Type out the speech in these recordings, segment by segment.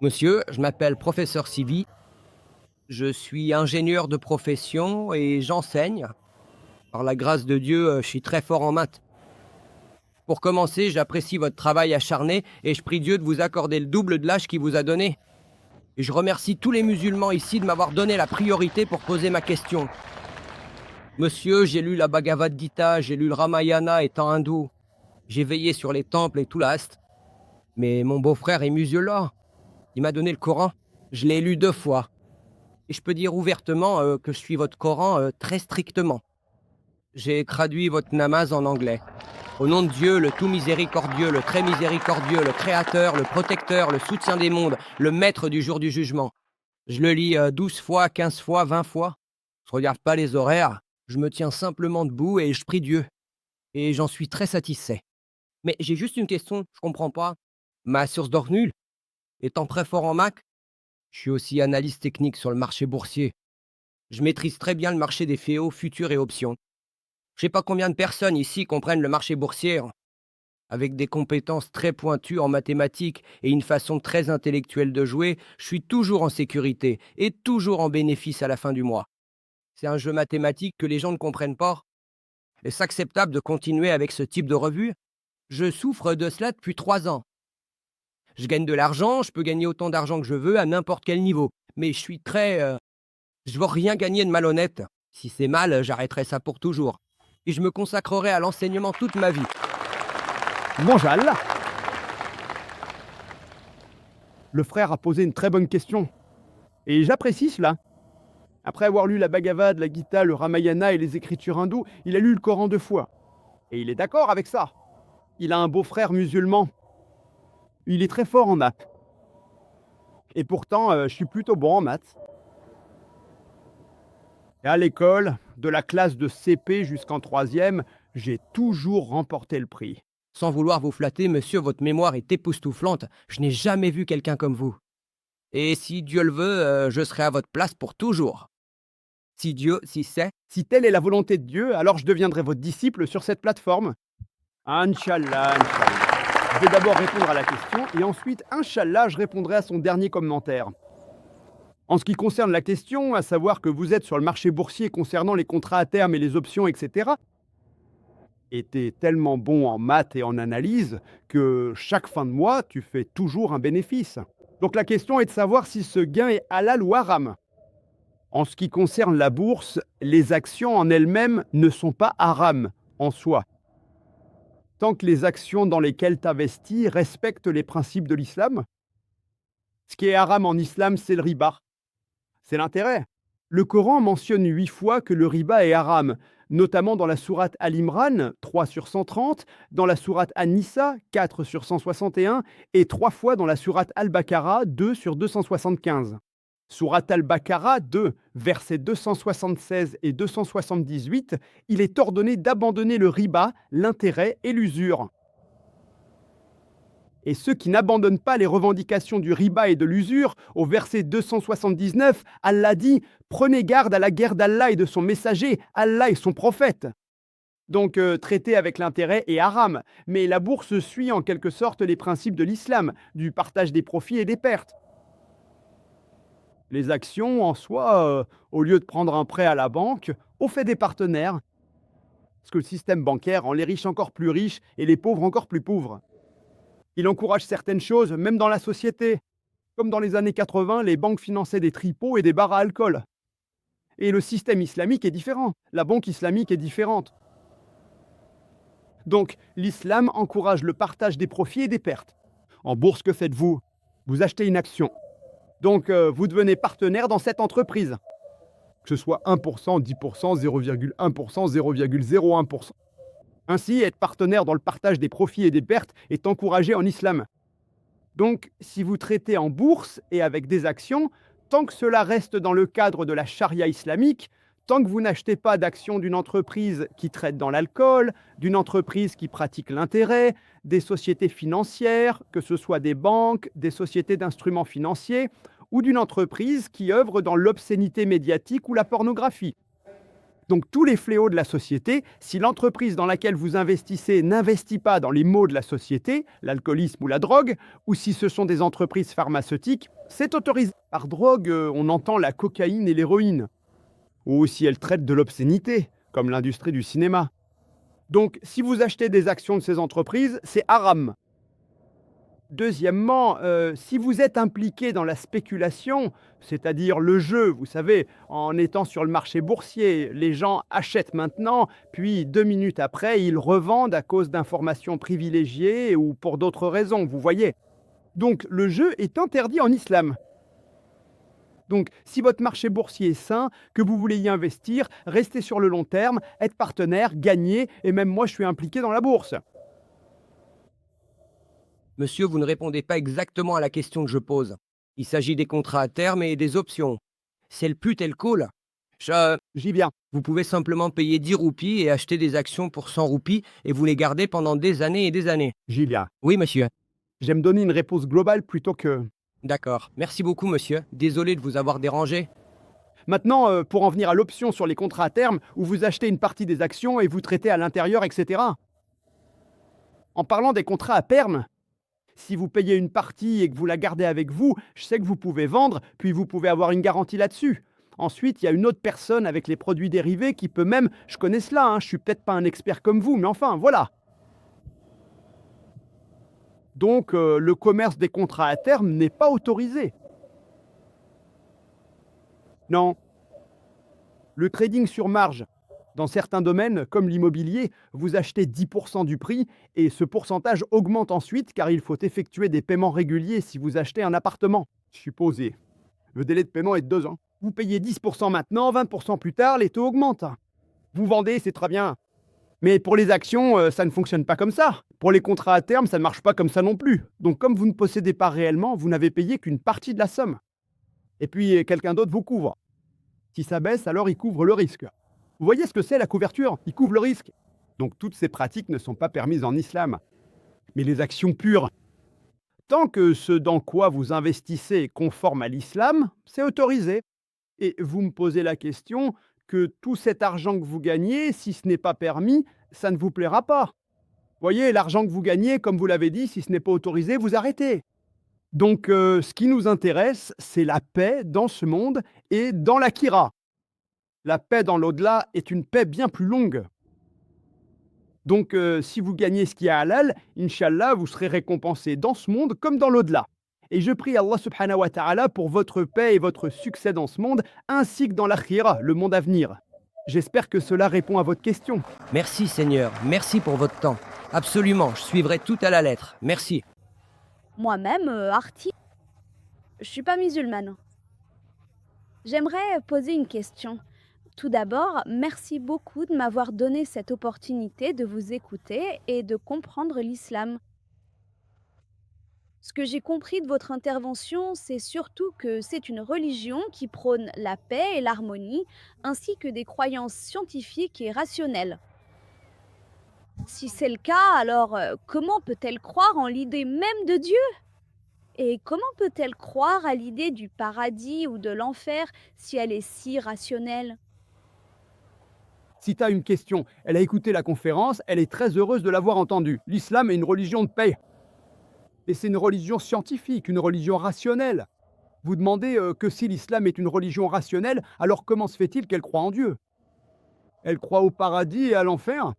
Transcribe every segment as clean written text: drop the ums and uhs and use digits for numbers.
Monsieur, je m'appelle professeur Sivi, je suis ingénieur de profession et j'enseigne. Par la grâce de Dieu, je suis très fort en maths. Pour commencer, j'apprécie votre travail acharné et je prie Dieu de vous accorder le double de l'âge qu'il vous a donné. Et je remercie tous les musulmans ici de m'avoir donné la priorité pour poser ma question. Monsieur, j'ai lu la Bhagavad Gita, j'ai lu le Ramayana étant hindou. J'ai veillé sur les temples et tout l'ast. Mais mon beau-frère est musulman. Il m'a donné le Coran. Je l'ai lu 2 fois. Et je peux dire ouvertement que je suis votre Coran très strictement. J'ai traduit votre namaz en anglais. Au nom de Dieu, le tout miséricordieux, le très miséricordieux, le créateur, le protecteur, le soutien des mondes, le maître du jour du jugement. Je le lis 12 fois, 15 fois, 20 fois. Je regarde pas les horaires. Je me tiens simplement debout et je prie Dieu. Et j'en suis très satisfait. Mais j'ai juste une question, je comprends pas. Ma source d'or nulle, étant très fort en maths, je suis aussi analyste technique sur le marché boursier. Je maîtrise très bien le marché des FEO, futurs et options. Je sais pas combien de personnes ici comprennent le marché boursier, hein. Avec des compétences très pointues en mathématiques et une façon très intellectuelle de jouer, je suis toujours en sécurité et toujours en bénéfice à la fin du mois. C'est un jeu mathématique que les gens ne comprennent pas. Est-ce acceptable de continuer avec ce type de revue? Je souffre de cela depuis 3 ans. Je gagne de l'argent, je peux gagner autant d'argent que je veux à n'importe quel niveau. Mais je suis je veux rien gagner de malhonnête. Si c'est mal, j'arrêterai ça pour toujours. Et je me consacrerai à l'enseignement toute ma vie. Bonjour Allah. Le frère a posé une très bonne question. Et j'apprécie cela. Après avoir lu la Bhagavad, la Gita, le Ramayana et les écritures hindoues, il a lu le Coran 2 fois. Et il est d'accord avec ça. Il a un beau-frère musulman. Il est très fort en maths. Et pourtant, je suis plutôt bon en maths. Et à l'école, de la classe de CP jusqu'en troisième, j'ai toujours remporté le prix. Sans vouloir vous flatter, monsieur, votre mémoire est époustouflante. Je n'ai jamais vu quelqu'un comme vous. Et si Dieu le veut, je serai à votre place pour toujours. Si c'est, Si telle est la volonté de Dieu, alors je deviendrai votre disciple sur cette plateforme. Inch'Allah, Inch'Allah. Je vais d'abord répondre à la question et ensuite, Inch'Allah, je répondrai à son dernier commentaire. En ce qui concerne la question, à savoir que vous êtes sur le marché boursier concernant les contrats à terme et les options, etc., et t'es tellement bon en maths et en analyse que chaque fin de mois, tu fais toujours un bénéfice. Donc la question est de savoir si ce gain est halal ou haram. En ce qui concerne la bourse, les actions en elles-mêmes ne sont pas haram en soi, tant que les actions dans lesquelles tu investis respectent les principes de l'islam. Ce qui est haram en islam, c'est le riba. C'est l'intérêt. Le Coran mentionne 8 fois que le riba est haram, notamment dans la sourate Al-Imran, 3 sur 130, dans la sourate An-Nisa, 4 sur 161, et 3 fois dans la sourate Al-Baqarah, 2 sur 275. Sourate Al-Baqarah 2, versets 276 et 278, il est ordonné d'abandonner le riba, l'intérêt et l'usure. Et ceux qui n'abandonnent pas les revendications du riba et de l'usure, au verset 279, Allah dit « Prenez garde à la guerre d'Allah et de son messager, Allah et son prophète ». Donc traiter avec l'intérêt est haram, mais la bourse suit en quelque sorte les principes de l'islam, du partage des profits et des pertes. Les actions, en soi, au lieu de prendre un prêt à la banque, on fait des partenaires. Parce que le système bancaire rend les riches encore plus riches et les pauvres encore plus pauvres. Il encourage certaines choses, même dans la société. Comme dans les années 80, les banques finançaient des tripots et des bars à alcool. Et le système islamique est différent. La banque islamique est différente. Donc, l'islam encourage le partage des profits et des pertes. En bourse, que faites-vous? Vous achetez une action. Donc, vous devenez partenaire dans cette entreprise. Que ce soit 1%, 10%, 0,1%, 0,01%. Ainsi, être partenaire dans le partage des profits et des pertes est encouragé en islam. Donc, si vous traitez en bourse et avec des actions, tant que cela reste dans le cadre de la charia islamique, tant que vous n'achetez pas d'actions d'une entreprise qui traite dans l'alcool, d'une entreprise qui pratique l'intérêt, des sociétés financières, que ce soit des banques, des sociétés d'instruments financiers, ou d'une entreprise qui œuvre dans l'obscénité médiatique ou la pornographie. Donc tous les fléaux de la société, si l'entreprise dans laquelle vous investissez n'investit pas dans les maux de la société, l'alcoolisme ou la drogue, ou si ce sont des entreprises pharmaceutiques, c'est autorisé. Par drogue, on entend la cocaïne et l'héroïne. Ou si elles traitent de l'obscénité, comme l'industrie du cinéma. Donc si vous achetez des actions de ces entreprises, c'est haram. Deuxièmement, si vous êtes impliqué dans la spéculation, c'est-à-dire le jeu, vous savez, en étant sur le marché boursier, les gens achètent maintenant, puis 2 minutes après, ils revendent à cause d'informations privilégiées ou pour d'autres raisons, vous voyez. Donc le jeu est interdit en islam. Donc si votre marché boursier est sain, que vous voulez y investir, restez sur le long terme, être partenaire, gagner, et même moi je suis impliqué dans la bourse. Monsieur, vous ne répondez pas exactement à la question que je pose. Il s'agit des contrats à terme et des options. C'est le put et le call. J'y viens. Vous pouvez simplement payer 10 roupies et acheter des actions pour 100 roupies et vous les gardez pendant des années et des années. J'y viens. Oui, monsieur. J'aime donner une réponse globale plutôt que... D'accord. Merci beaucoup, monsieur. Désolé de vous avoir dérangé. Maintenant, pour en venir à l'option sur les contrats à terme, où vous achetez une partie des actions et vous traitez à l'intérieur, etc. En parlant des contrats à terme, si vous payez une partie et que vous la gardez avec vous, je sais que vous pouvez vendre, puis vous pouvez avoir une garantie là-dessus. Ensuite, il y a une autre personne avec les produits dérivés qui peut même, je connais cela, je suis peut-être pas un expert comme vous, mais enfin, voilà. Donc, le commerce des contrats à terme n'est pas autorisé. Non. Le trading sur marge. Dans certains domaines, comme l'immobilier, vous achetez 10% du prix et ce pourcentage augmente ensuite car il faut effectuer des paiements réguliers si vous achetez un appartement. Supposé. Le délai de paiement est de 2 ans. Vous payez 10% maintenant, 20% plus tard, les taux augmentent. Vous vendez, c'est très bien. Mais pour les actions, ça ne fonctionne pas comme ça. Pour les contrats à terme, ça ne marche pas comme ça non plus. Donc comme vous ne possédez pas réellement, vous n'avez payé qu'une partie de la somme. Et puis quelqu'un d'autre vous couvre. Si ça baisse, alors il couvre le risque. Vous voyez ce que c'est la couverture? Il couvre le risque. Donc toutes ces pratiques ne sont pas permises en islam. Mais les actions pures, tant que ce dans quoi vous investissez est conforme à l'islam, c'est autorisé. Et vous me posez la question que tout cet argent que vous gagnez, si ce n'est pas permis, ça ne vous plaira pas. Voyez, l'argent que vous gagnez, comme vous l'avez dit, si ce n'est pas autorisé, vous arrêtez. Donc ce qui nous intéresse, c'est la paix dans ce monde et dans l'akira. La paix dans l'au-delà est une paix bien plus longue. Donc si vous gagnez ce qui est halal, Inch'Allah, vous serez récompensé dans ce monde comme dans l'au-delà. Et je prie Allah subhanahu wa ta'ala pour votre paix et votre succès dans ce monde, ainsi que dans l'akhira, le monde à venir. J'espère que cela répond à votre question. Merci, Seigneur. Merci pour votre temps. Absolument, je suivrai tout à la lettre. Merci. Moi-même, Arti, je suis pas musulmane. J'aimerais poser une question. Tout d'abord, merci beaucoup de m'avoir donné cette opportunité de vous écouter et de comprendre l'islam. Ce que j'ai compris de votre intervention, c'est surtout que c'est une religion qui prône la paix et l'harmonie, ainsi que des croyances scientifiques et rationnelles. Si c'est le cas, alors comment peut-elle croire en l'idée même de Dieu? Et comment peut-elle croire à l'idée du paradis ou de l'enfer si elle est si rationnelle? Si tu as une question, elle a écouté la conférence, elle est très heureuse de l'avoir entendue. L'islam est une religion de paix. Et c'est une religion scientifique, une religion rationnelle. Vous demandez que si l'islam est une religion rationnelle, alors comment se fait-il qu'elle croit en Dieu? Elle croit au paradis et à l'enfer?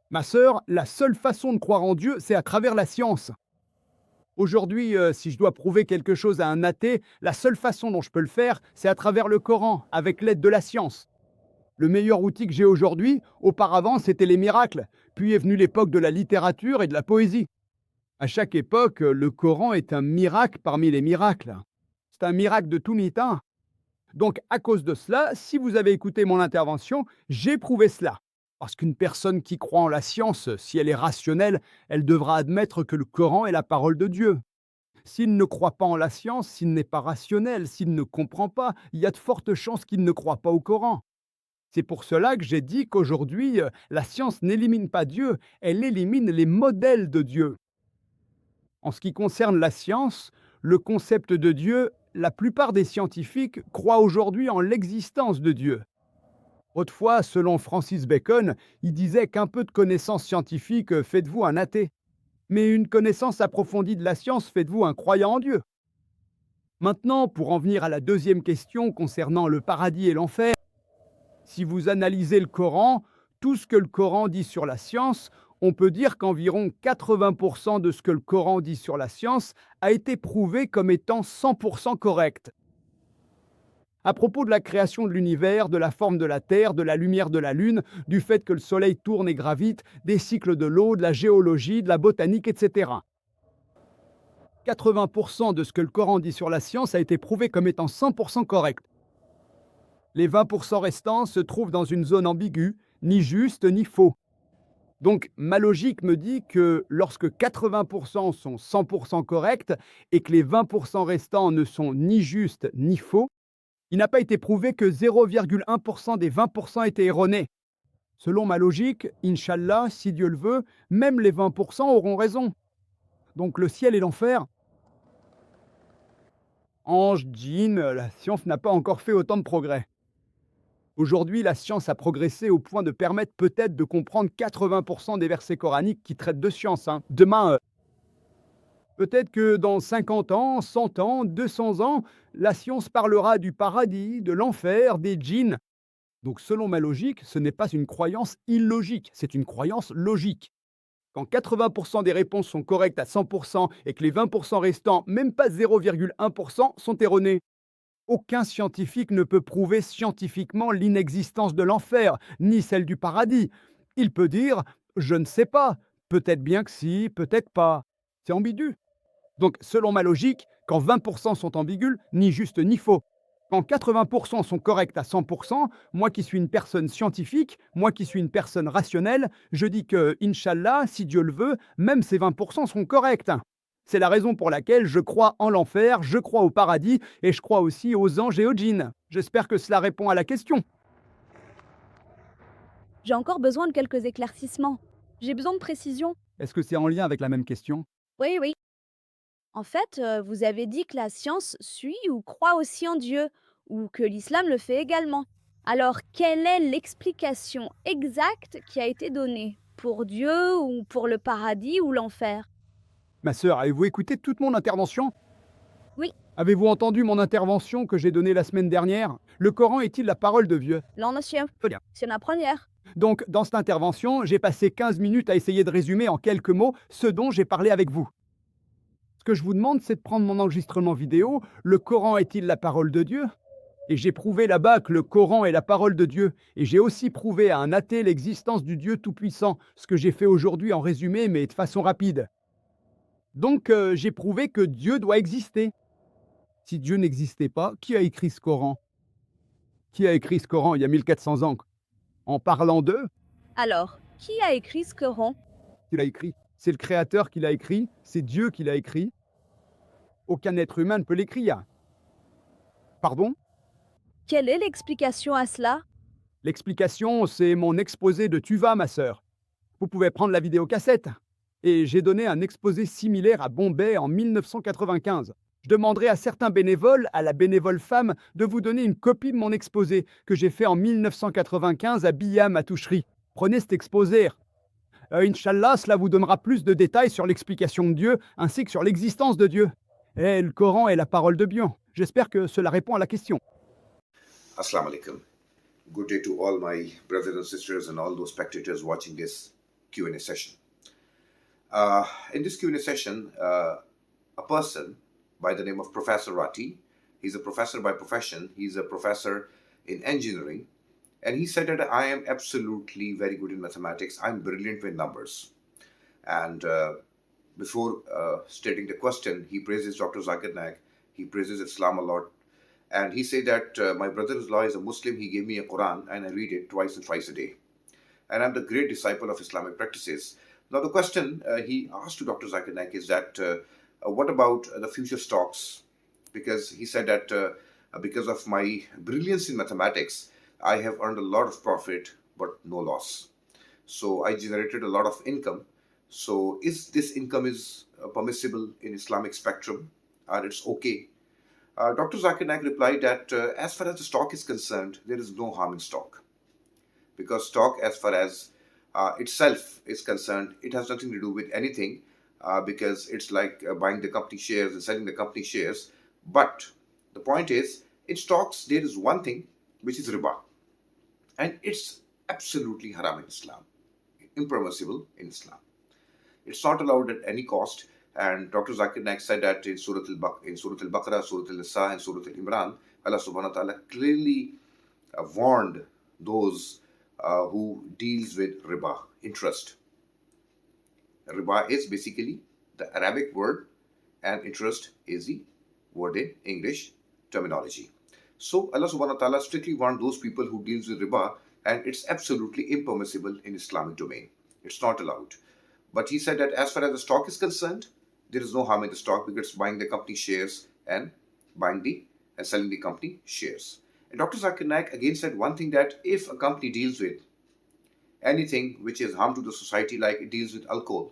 Ma sœur, la seule façon de croire en Dieu, c'est à travers la science. Aujourd'hui, si je dois prouver quelque chose à un athée, la seule façon dont je peux le faire, c'est à travers le Coran, avec l'aide de la science. Le meilleur outil que j'ai aujourd'hui, auparavant, c'était les miracles. Puis est venue l'époque de la littérature et de la poésie. À chaque époque, le Coran est un miracle parmi les miracles. C'est un miracle de tout temps. Donc, à cause de cela, si vous avez écouté mon intervention, j'ai prouvé cela. Parce qu'une personne qui croit en la science, si elle est rationnelle, elle devra admettre que le Coran est la parole de Dieu. S'il ne croit pas en la science, s'il n'est pas rationnel, s'il ne comprend pas, il y a de fortes chances qu'il ne croit pas au Coran. C'est pour cela que j'ai dit qu'aujourd'hui, la science n'élimine pas Dieu, elle élimine les modèles de Dieu. En ce qui concerne la science, le concept de Dieu, la plupart des scientifiques croient aujourd'hui en l'existence de Dieu. Autrefois, selon Francis Bacon, il disait qu'un peu de connaissance scientifique fait de vous un athée. Mais une connaissance approfondie de la science fait de vous un croyant en Dieu. Maintenant, pour en venir à la deuxième question concernant le paradis et l'enfer, si vous analysez le Coran, tout ce que le Coran dit sur la science, on peut dire qu'environ 80% de ce que le Coran dit sur la science a été prouvé comme étant 100% correct. À propos de la création de l'univers, de la forme de la Terre, de la lumière de la Lune, du fait que le Soleil tourne et gravite, des cycles de l'eau, de la géologie, de la botanique, etc. 80% de ce que le Coran dit sur la science a été prouvé comme étant 100% correct. Les 20% restants se trouvent dans une zone ambiguë, ni juste ni faux. Donc ma logique me dit que lorsque 80% sont 100% corrects et que les 20% restants ne sont ni justes ni faux, il n'a pas été prouvé que 0,1% des 20% étaient erronés. Selon ma logique, Inch'Allah, si Dieu le veut, même les 20% auront raison. Donc le ciel et l'enfer, ange, djinn, la science n'a pas encore fait autant de progrès. Aujourd'hui, la science a progressé au point de permettre peut-être de comprendre 80% des versets coraniques qui traitent de science. Demain, peut-être que dans 50 ans, 100 ans, 200 ans, la science parlera du paradis, de l'enfer, des djinns. Donc selon ma logique, ce n'est pas une croyance illogique, c'est une croyance logique. Quand 80% des réponses sont correctes à 100% et que les 20% restants, même pas 0,1%, sont erronés. Aucun scientifique ne peut prouver scientifiquement l'inexistence de l'enfer, ni celle du paradis. Il peut dire je ne sais pas, peut-être bien que si, peut-être pas. C'est ambigu. Donc, selon ma logique, quand 20% sont ambigus, ni juste ni faux. Quand 80% sont corrects à 100%, moi qui suis une personne scientifique, moi qui suis une personne rationnelle, je dis que, Inch'Allah, si Dieu le veut, même ces 20% seront corrects. C'est la raison pour laquelle je crois en l'enfer, je crois au paradis et je crois aussi aux anges et aux djinns. J'espère que cela répond à la question. J'ai encore besoin de quelques éclaircissements. J'ai besoin de précision. Est-ce que c'est en lien avec la même question? Oui, oui. En fait, vous avez dit que la science suit ou croit aussi en Dieu, ou que l'islam le fait également. Alors, quelle est l'explication exacte qui a été donnée pour Dieu ou pour le paradis ou l'enfer? Ma sœur, avez-vous écouté toute mon intervention? Oui, Avez-vous entendu mon intervention que j'ai donnée la semaine dernière? Le Coran est-il la parole de Dieu? non, monsieur. Très bien. C'est la première. Donc, dans cette intervention, j'ai passé 15 minutes à essayer de résumer en quelques mots ce dont j'ai parlé avec vous. Ce que je vous demande, c'est de prendre mon enregistrement vidéo. Le Coran est-il la parole de Dieu? Et j'ai prouvé là-bas que le Coran est la parole de Dieu. Et j'ai aussi prouvé à un athée l'existence du Dieu Tout-Puissant, ce que j'ai fait aujourd'hui en résumé, mais de façon rapide. Donc, j'ai prouvé que Dieu doit exister. Si Dieu n'existait pas, qui a écrit ce Coran? Qui a écrit ce Coran il y a 1400 ans? En parlant d'eux, Alors, qui a écrit ce Coran? qui l'a écrit? C'est le Créateur qui l'a écrit, c'est Dieu qui l'a écrit. Aucun être humain ne peut l'écrire. Pardon? Quelle est l'explication à cela? L'explication, c'est mon exposé de Tuva, ma sœur. Vous pouvez prendre la vidéocassette. Et j'ai donné un exposé similaire à Bombay en 1995. Je demanderai à certains bénévoles, à la bénévole femme, de vous donner une copie de mon exposé que j'ai fait en 1995 à Biam, à Touchery. Prenez cet exposé. Inch'Allah, cela vous donnera plus de détails sur l'explication de Dieu ainsi que sur l'existence de Dieu. Et le Coran est la parole de Dieu. J'espère que cela répond à la question. Assalamu alaikum. Good day to all my brothers and sisters and all those spectators watching this Q&A session. In this Q&A session, a person by the name of Professor Rati, he's a professor by profession, he's a professor in engineering, and he said that I am absolutely very good in mathematics, I'm brilliant with numbers. And before stating the question, he praises Dr. Zakir Naik, he praises Islam a lot, and he said that my brother-in-law is a Muslim, he gave me a Quran and I read it twice and thrice a day. And I'm the great disciple of Islamic practices. Now the question he asked to Dr. Zakir Naik is that what about the future stocks? Because he said that because of my brilliance in mathematics, I have earned a lot of profit but no loss. So I generated a lot of income. So is this income is permissible in Islamic spectrum, or it's okay? Dr. Zakir Naik replied that as far as the stock is concerned, there is no harm in stock. because stock, as far as itself is concerned, it has nothing to do with anything, because it's like buying the company shares and selling the company shares. But the point is, in stocks, there is one thing which is riba, and it's absolutely haram in Islam, impermissible in Islam. It's not allowed at any cost. And Dr. Zakir Naik said that in Surah Al-Baqarah, Surah Al-Nisa, and Surah Al-Imran, Allah subhanahu wa ta'ala clearly warned those who deals with riba, interest. Riba is basically the Arabic word, and interest is the word in English terminology. So Allah subhanahu wa ta'ala strictly warned those people who deals with riba, and it's absolutely impermissible in Islamic domain. It's not allowed. But he said that as far as the stock is concerned, there is no harm in the stock, because it's buying the company shares and selling the company shares. And Dr. Zakir Naik again said one thing, that if a company deals with anything which is harm to the society, like it deals with alcohol,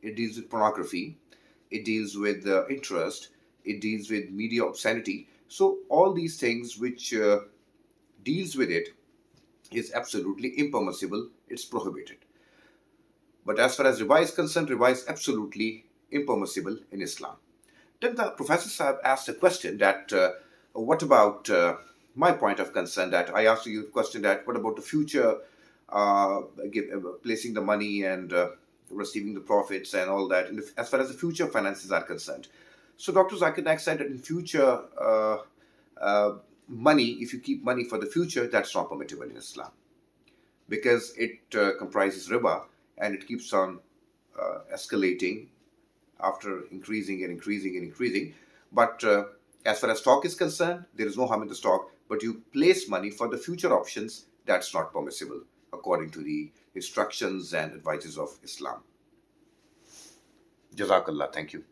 it deals with pornography, it deals with interest, it deals with media obscenity. So all these things which deals with it is absolutely impermissible, it's prohibited. But as far as riba is concerned, riba is absolutely impermissible in Islam. Then the Professor Sahab asked a question that, what about my point of concern, that I asked you a question that, what about the future, placing the money and receiving the profits and all that, and as far as the future finances are concerned. So Dr. Zakir Naik said that in future, money, if you keep money for the future, that's not permissible in Islam, because it comprises riba, and it keeps on escalating after increasing and increasing and increasing. But as far as stock is concerned, there is no harm in the stock, but you place money for the future options, that's not permissible according to the instructions and advices of Islam. Jazakallah. Thank you.